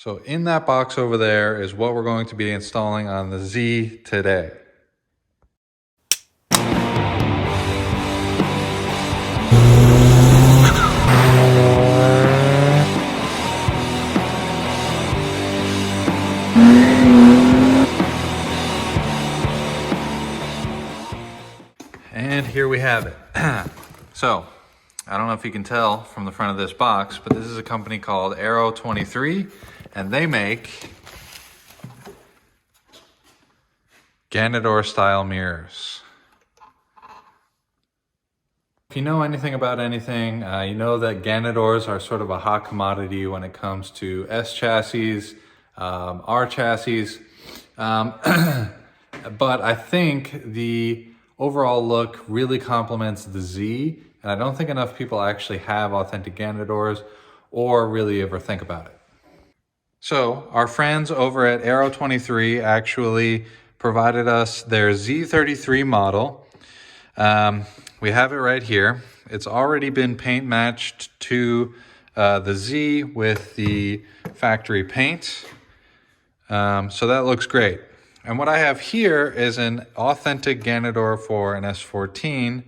So in that box over there is what we're going to be installing on the Z today. And here we have it. So, I don't know if you can tell from the front of this box, but this is a company called Aero 23, and they make Ganador style mirrors. If you know anything about anything, you know that Ganadors are sort of a hot commodity when it comes to S chassis, R chassis. But I think the overall look really complements the Z, and I don't think enough people actually have authentic Ganadors or really ever think about it. So our friends over at Aero 23 actually provided us their Z33 model. We have it right here. It's already been paint matched to the Z with the factory paint. So that looks great. And what I have here is an authentic Ganador for an S14,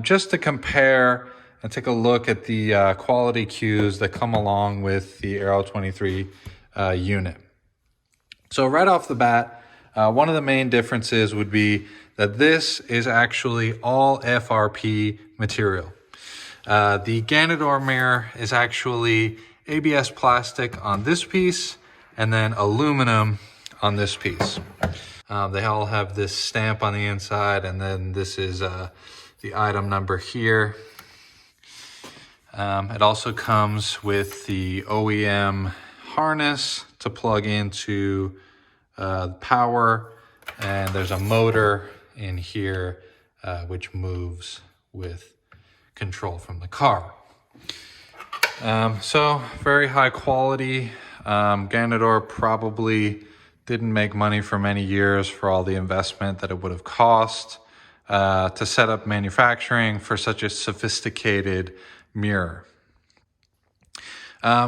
just to compare and take a look at the quality cues that come along with the Aero 23 unit. So right off the bat, one of the main differences would be that this is actually all FRP material. The Ganador mirror is actually ABS plastic on this piece and then aluminum on this piece. They all have this stamp on the inside, and then this is the item number here. It also comes with the OEM harness to plug into power, and there's a motor in here which moves with control from the car. So very high quality. Ganador probably didn't make money for many years for all the investment that it would have cost to set up manufacturing for such a sophisticated mirror.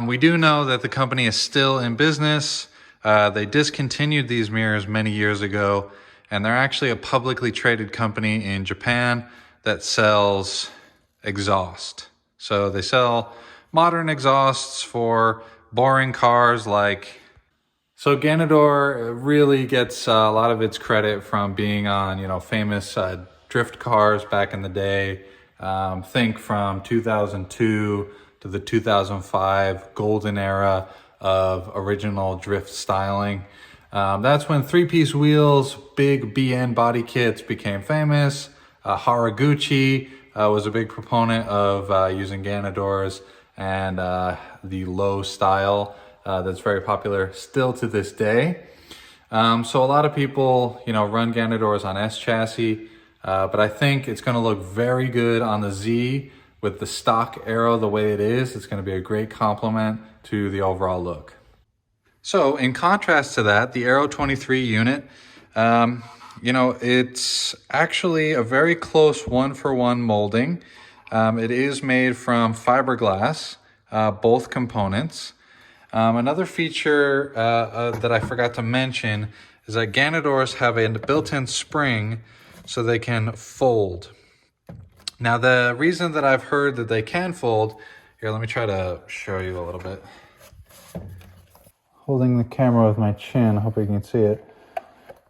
We do know that the company is still in business. They discontinued these mirrors many years ago, and they're actually a publicly traded company in Japan that sells exhaust. So they sell modern exhausts for boring cars like... So Ganador really gets a lot of its credit from being on, famous drift cars back in the day. Think from 2002 to the 2005 golden era of original drift styling. That's when three-piece wheels, big BN body kits became famous. Haraguchi was a big proponent of using Ganadors and the low style that's very popular still to this day. So a lot of people, run Ganadors on S chassis, but I think it's going to look very good on the Z with the stock Aero the way it is. It's going to be a great complement to the overall look. So in contrast to that, the Aero 23 unit, it's actually a very close one-for-one molding. It is made from fiberglass, both components. Another feature that I forgot to mention is that Ganadors have a built-in spring so they can fold. Now, the reason that I've heard that they can fold, here, let me try to show you a little bit. Holding the camera with my chin, I hope you can see it.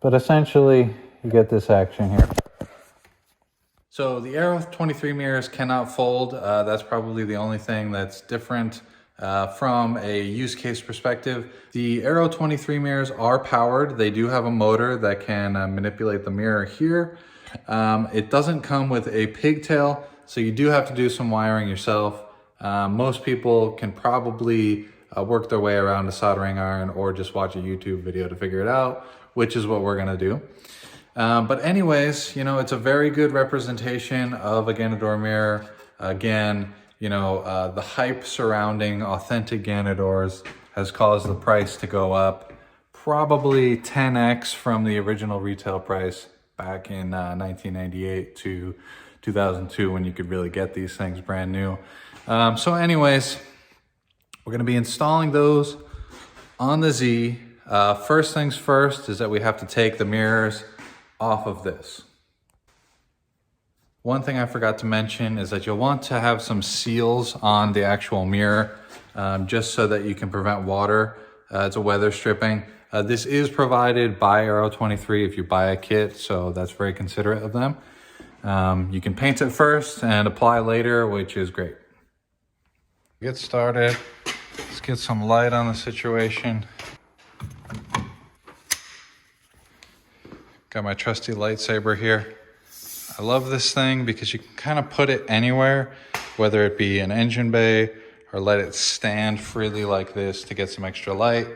But essentially, you get this action here. So the Aero 23 mirrors cannot fold. That's probably the only thing that's different from a use case perspective. The Aero 23 mirrors are powered. They do have a motor that can manipulate the mirror here. It doesn't come with a pigtail, so you do have to do some wiring yourself. Most people can probably work their way around a soldering iron or just watch a YouTube video to figure it out, which is what we're gonna do. But anyways, it's a very good representation of a Ganador mirror. Again, the hype surrounding authentic Ganadors has caused the price to go up probably 10x from the original retail price back in 1998 to 2002 when you could really get these things brand new. So anyways, we're going to be installing those on the Z, first things first is that we have to take the mirrors off of this. One thing I forgot to mention is that you'll want to have some seals on the actual mirror, just so that you can prevent water. It's a weather stripping. This is provided by Aero 23 if you buy a kit, so that's very considerate of them. You can paint it first and apply later, which is great. Get started. Let's get some light on the situation. Got my trusty lightsaber here. I love this thing because you can kind of put it anywhere, whether it be an engine bay or let it stand freely like this to get some extra light.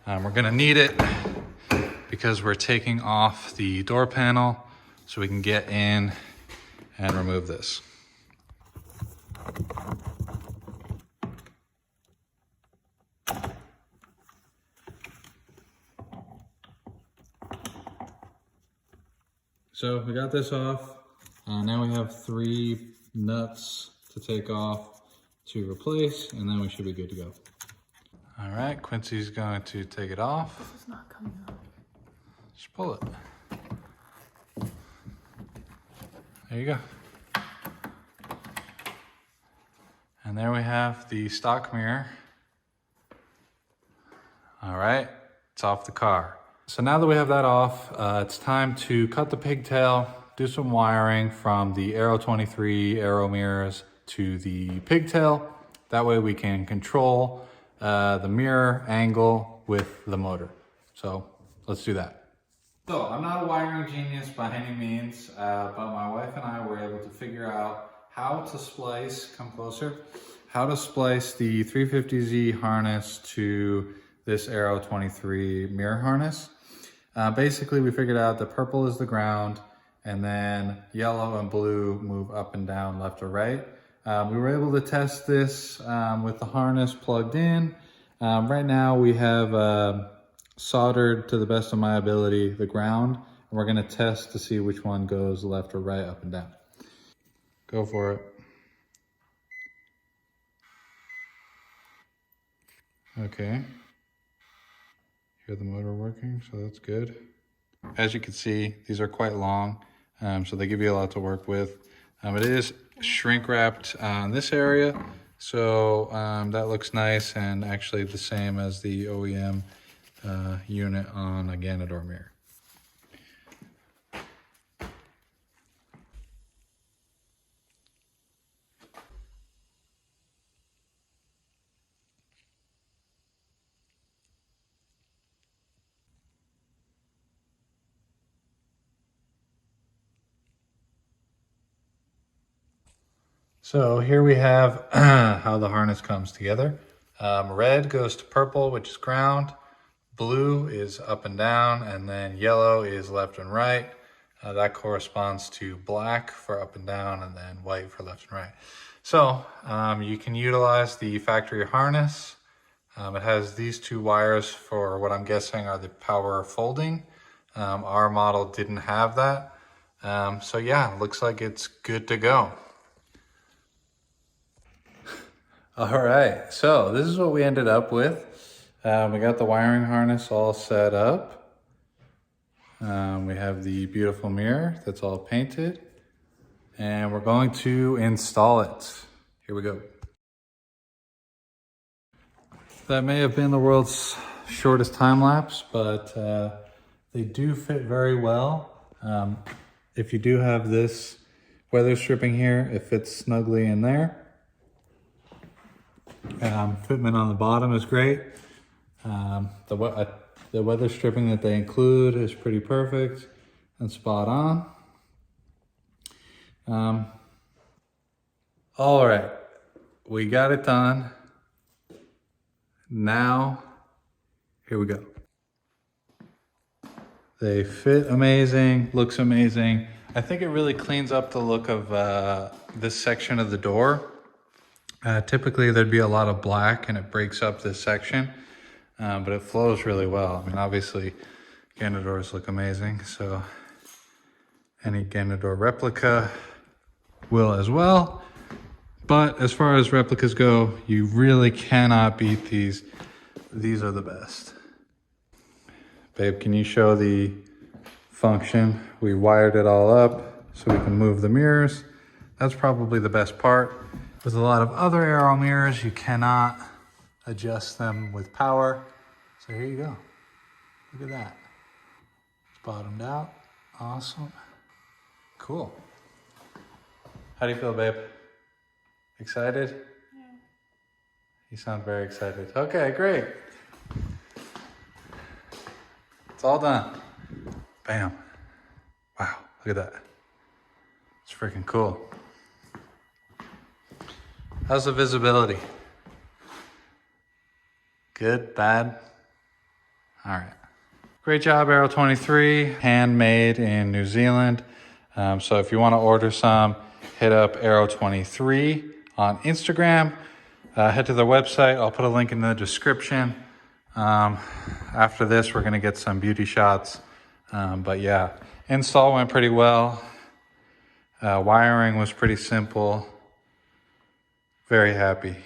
We're gonna need it because we're taking off the door panel so we can get in and remove this. So we got this off. Now we have 3 nuts to take off to replace, and then we should be good to go. All right, Quincy's going to take it off. This is not coming off. Just pull it. There you go. And there we have the stock mirror. All right, it's off the car. So now that we have that off, it's time to cut the pigtail, do some wiring from the Aero 23 Aero Mirrors to the pigtail. That way we can control the mirror angle with the motor. So let's do that. So I'm not a wiring genius by any means, but my wife and I were able to figure out how to splice, come closer, how to splice the 350Z harness to this Aero 23 mirror harness. Basically, we figured out that purple is the ground, and then yellow and blue move up and down, left or right. We were able to test this with the harness plugged in. Right now we have soldered, to the best of my ability, the ground, and we're gonna test to see which one goes left or right, up and down. Go for it. Okay. Hear the motor working, so that's good. As you can see, these are quite long, so they give you a lot to work with. It is shrink wrapped in this area, so that looks nice, and actually the same as the OEM unit on a Ganador mirror. So here we have how the harness comes together. Red goes to purple, which is ground. Blue is up and down, and then yellow is left and right. That corresponds to black for up and down, and then white for left and right. So you can utilize the factory harness. It has these 2 wires for what I'm guessing are the power folding. Our model didn't have that. So yeah, looks like it's good to go. All right, so this is what we ended up with. We got the wiring harness all set up. We have the beautiful mirror that's all painted, and we're going to install it. Here we go. That may have been the world's shortest time lapse, but they do fit very well. If you do have this weather stripping here, it fits snugly in there. Fitment on the bottom is great. The weather stripping that they include is pretty perfect and spot on. All right, we got it done. Now, here we go. They fit amazing, looks amazing. I think it really cleans up the look of this section of the door. Typically there'd be a lot of black and it breaks up this section, but it flows really well. I mean, obviously Ganadors look amazing, so any Ganador replica will as well. But as far as replicas go, you really cannot beat these. These are the best. Babe, can you show the function? We wired it all up so we can move the mirrors. That's probably the best part. With a lot of other Aero mirrors, you cannot adjust them with power. So here you go. Look at that. It's bottomed out. Awesome. Cool. How do you feel, babe? Excited? Yeah. You sound very excited. Okay, great. It's all done. Bam. Wow, look at that. It's freaking cool. How's the visibility? Good, bad? All right. Great job, Aero 23, handmade in New Zealand. So if you want to order some, hit up Aero 23 on Instagram. Head to their website. I'll put a link in the description. After this, we're going to get some beauty shots. But yeah, install went pretty well. Wiring was pretty simple. Very happy.